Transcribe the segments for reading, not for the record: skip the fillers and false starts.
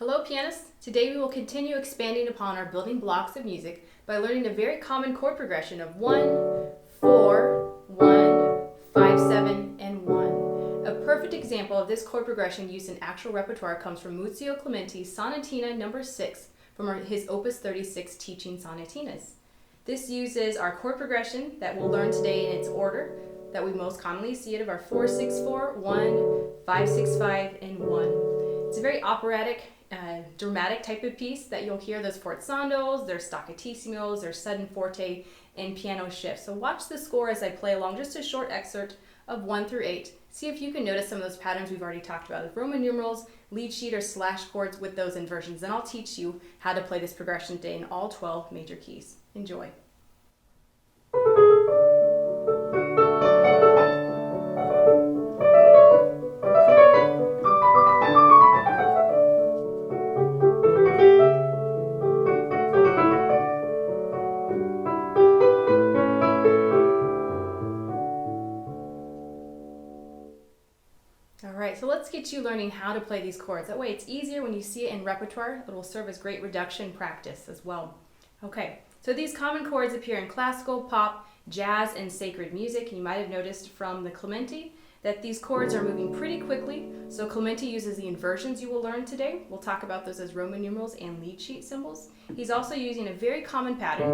Hello pianists! Today we will continue expanding upon our building blocks of music by learning a very common chord progression of 1, 4, 1, 5, 7, and 1. A perfect example of this chord progression used in actual repertoire comes from Muzio Clementi's Sonatina No. 6 from his Opus 36 teaching sonatinas. This uses our chord progression that we'll learn today in its order that we most commonly see it of our 4, 6, 4, 1, 5, 6, 5, and 1. It's a very operatic, dramatic type of piece that you'll hear those forzandos, there's staccatissimos, there's sudden forte, and piano shifts. So watch the score as I play along just a short excerpt of 1 through 8. See if you can notice some of those patterns we've already talked about, with Roman numerals, lead sheet, or slash chords with those inversions. Then I'll teach you how to play this progression today in all 12 major keys. Enjoy. Alright, so let's get you learning how to play these chords. That way it's easier when you see it in repertoire. It will serve as great reduction practice as well. Okay, so these common chords appear in classical, pop, jazz, and sacred music. You might have noticed from the Clementi that these chords are moving pretty quickly. So Clementi uses the inversions you will learn today. We'll talk about those as Roman numerals and lead sheet symbols. He's also using a very common pattern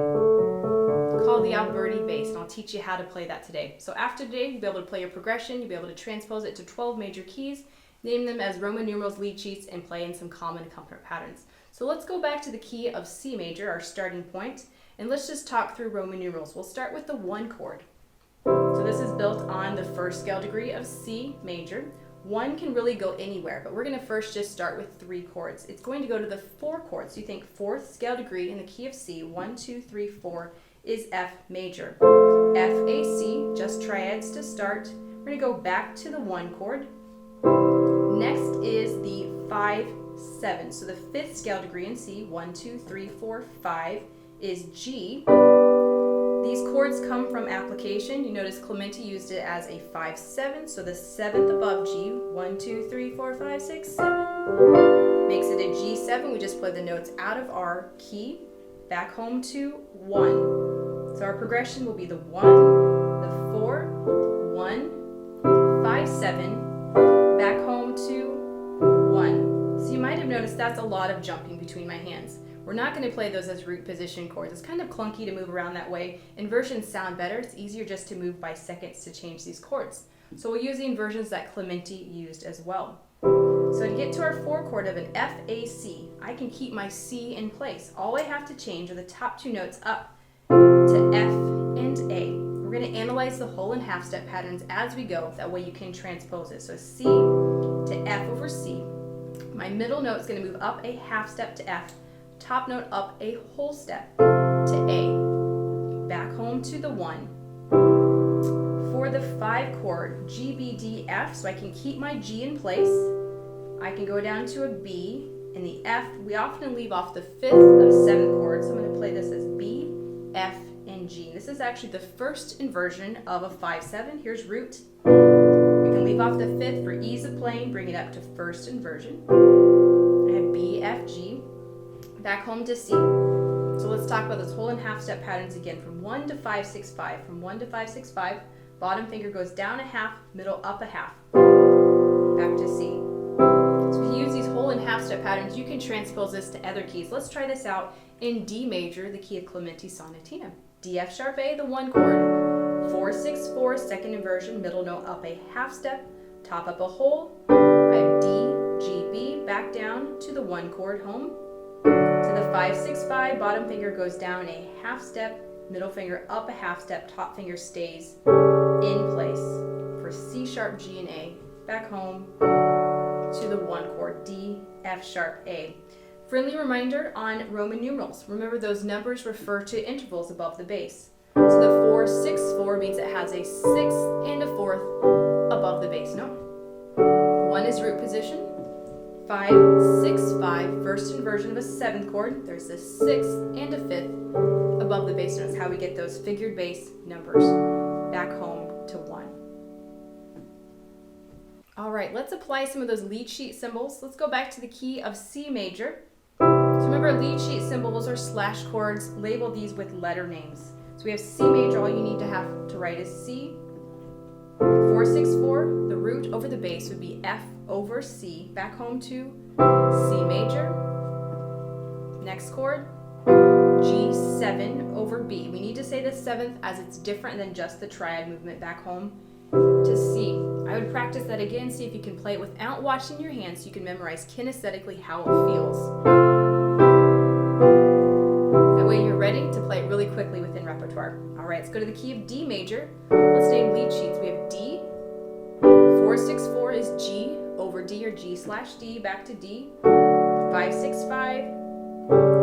called the Alberti bass, and I'll teach you how to play that today. So after today, you'll be able to play your progression, you'll be able to transpose it to 12 major keys, name them as Roman numerals, lead sheets, and play in some common accompaniment patterns. So let's go back to the key of C major, our starting point, and let's just talk through Roman numerals. We'll start with the 1 chord. So this is built on the first scale degree of C major. 1 can really go anywhere, but we're going to first just start with 3 chords. It's going to go to the 4 chords. So you think 4th scale degree in the key of C, 1, 2, 3, 4, is F major. F, A, C, just triads to start. We're going to go back to the 1 chord. Next is the 5, 7. So the 5th scale degree in C, 1, 2, 3, 4, 5, is G. These chords come from application. You notice Clementi used it as a 5, 7, so the 7th above G, 1, 2, 3, 4, 5, 6, 7, makes it a G7. We just play the notes out of our key, back home to 1. So our progression will be the 1, the 4, 1, 5, 7, back home to 1. So you might have noticed that's a lot of jumping between my hands. We're not going to play those as root position chords. It's kind of clunky to move around that way. Inversions sound better. It's easier just to move by seconds to change these chords. So we'll use the inversions that Clementi used as well. So to get to our 4 chord of an F, A, C, I can keep my C in place. All I have to change are the top 2 notes up to F and A. We're going to analyze the whole and half step patterns as we go. That way you can transpose it. So C to F over C. My middle note is going to move up a half step to F. Top note up a whole step to A. Back home to the 1. For the 5 chord, G, B, D, F, so I can keep my G in place. I can go down to a B, and the F, we often leave off the 5th of 7 chords, so I'm going to play this as B, F, and G. This is actually the first inversion of a 5-7. Here's root. We can leave off the 5th for ease of playing, bring it up to first inversion. I have B, F, G, back home to C. So let's talk about those whole and half step patterns again, from 1 to 5, 6, 5. From 1 to 5, 6, 5, bottom finger goes down a half, middle up a half, back to C. So if you use these whole and half step patterns, you can transpose this to other keys. Let's try this out in D major, the key of Clementi Sonatina. D, F sharp A, the 1 chord, 4, 6, 4, second inversion, middle note up a half step, top up a whole. I have D, G, B, back down to the 1 chord home, to the 5, 6, 5, bottom finger goes down a half step, middle finger up a half step, top finger stays in place for C sharp, G, and A, back home to the 1 chord, D, F sharp, A. Friendly reminder on Roman numerals. Remember those numbers refer to intervals above the bass. So the 4, 6, 4 means it has a 6th and a 4th above the bass note. 1 is root position. 5, 6, 5, first inversion of a 7th chord. There's a 6th and a 5th above the bass note. That's how we get those figured bass numbers back home to 1. All right, let's apply some of those lead sheet symbols. Let's go back to the key of C major. So remember, lead sheet symbols are slash chords. Label these with letter names. So we have C major. All you need to have to write is C. 4, 6, 4. The root over the bass would be F over C. Back home to C major. Next chord, G7 over B. We need to say the seventh as it's different than just the triad movement. Back home to C. I would practice that again, see if you can play it without watching your hands so you can memorize kinesthetically how it feels. That way you're ready to play it really quickly within repertoire. All right, let's go to the key of D major. Let's name lead sheets. We have D. 4, 6, 4 is G over D or G slash D. Back to D. 5, 6, 5.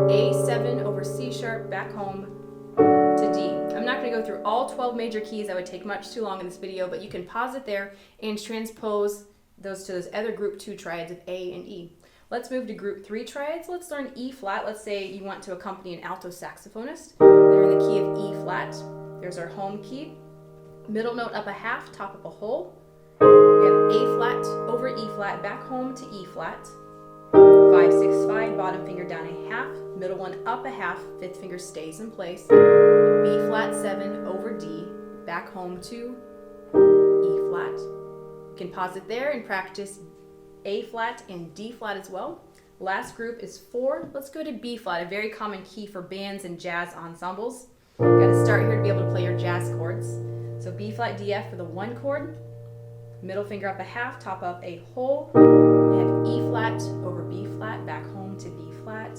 A7 over C sharp. Back home to D. I'm not going to go through all 12 major keys. That would take much too long in this video, but you can pause it there and transpose those to those other group 2 triads of A and E. Let's move to group 3 triads. Let's learn E flat. Let's say you want to accompany an alto saxophonist. They're in the key of E flat. There's our home key. Middle note up a half, top up a whole. We have A flat over E flat, back home to E flat. 5, 6, 5, bottom finger down a half, middle one up a half, fifth finger stays in place. B flat 7 over D, back home to E flat. You can pause it there and practice A flat and D flat as well. Last group is 4. Let's go to B flat, a very common key for bands and jazz ensembles. Got to start here to be able to play your jazz chords. So B flat DF for the 1 chord, middle finger up a half, top up a whole. We have E flat over B flat, back home to B flat.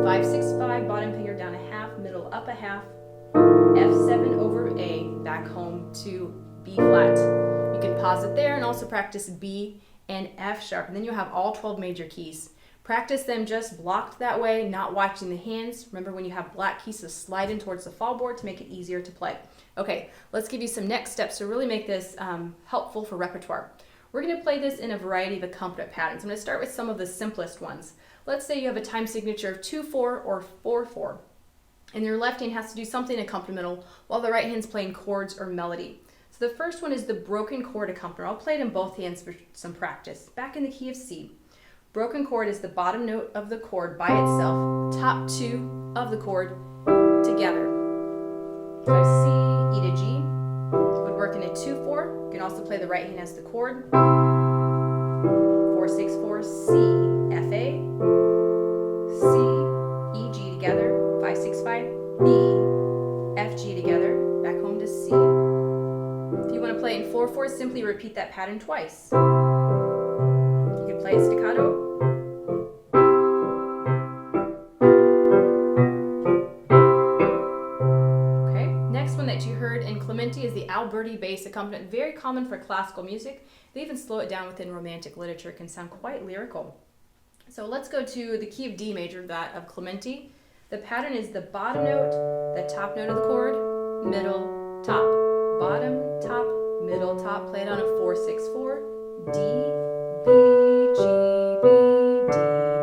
5, 6, 5, bottom finger down a half, middle up a half. F7 over A, back home to B flat. You can pause it there and also practice B and F sharp, and then you'll have all 12 major keys. Practice them just blocked that way, not watching the hands. Remember, when you have black keys, to slide in towards the fallboard to make it easier to play. Okay, let's give you some next steps to really make this helpful for repertoire. We're going to play this in a variety of accompaniment patterns. I'm going to start with some of the simplest ones. Let's say you have a time signature of 2-4 or 4-4, and your left hand has to do something accompanimental while the right hand's playing chords or melody. So the first one is the broken chord accompaniment. I'll play it in both hands for some practice. Back in the key of C. Broken chord is the bottom note of the chord by itself, top 2 of the chord together. So C, E to G would work in a 2-4. You can also play the right hand as the chord. 4, 6, 4, C, F, A, C, E, G together. 5, 6, 5, B, F, G together. Back home to C. If you want to play in 4-4, simply repeat that pattern twice. You can play it staccato. That you heard in Clementi is the Alberti bass accompaniment, very common for classical music. They even slow it down within romantic literature. It can sound quite lyrical. So let's go to the key of D major, that of Clementi. The pattern is the bottom note, the top note of the chord, middle, top, bottom, top, middle, top. Play it on a 4, 6, 4, D, B, G, B, D,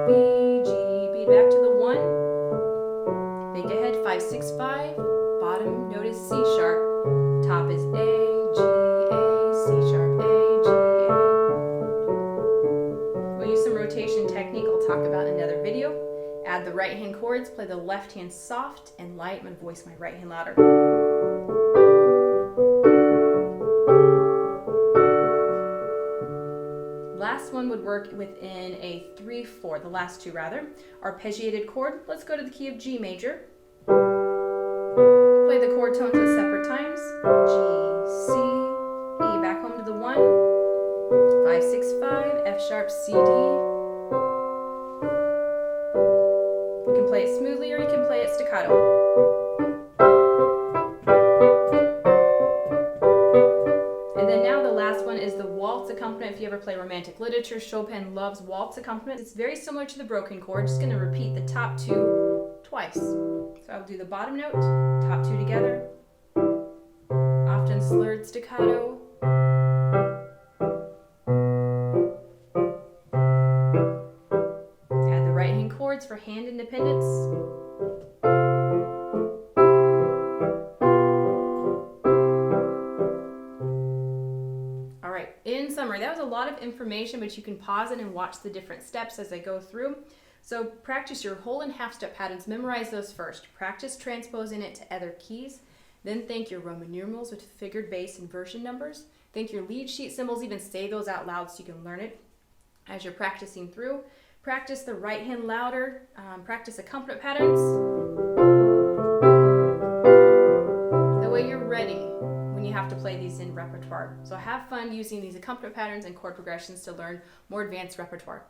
B, G, B. Back to the 1. Think ahead, 5, 6, 5. Bottom note is C sharp, top is A, G, A, C sharp, A, G, A. We'll use some rotation technique I'll talk about in another video. Add the right hand chords, play the left hand soft and light. I'm going to voice my right hand louder. Last one would work within a 3-4, the last two rather. Arpeggiated chord. Let's go to the key of G major. Play the chord tones at separate times. G, C, E, back home to the 1. 5, 6, 5, F sharp, C, D. You can play it smoothly or you can play it staccato. And then now the last one is the waltz accompaniment. If you ever play romantic literature, Chopin loves waltz accompaniment. It's very similar to the broken chord, just going to repeat the top 2 twice. So I'll do the bottom note, top 2 together, often slurred staccato. Add the right hand chords for hand independence. All right, in summary, that was a lot of information, but you can pause it and watch the different steps as I go through. So practice your whole and half step patterns, memorize those first. Practice transposing it to other keys. Then think your Roman numerals with figured bass inversion numbers. Think your lead sheet symbols, even say those out loud so you can learn it as you're practicing through. Practice the right hand louder, practice accompaniment patterns. That way you're ready when you have to play these in repertoire. So have fun using these accompaniment patterns and chord progressions to learn more advanced repertoire.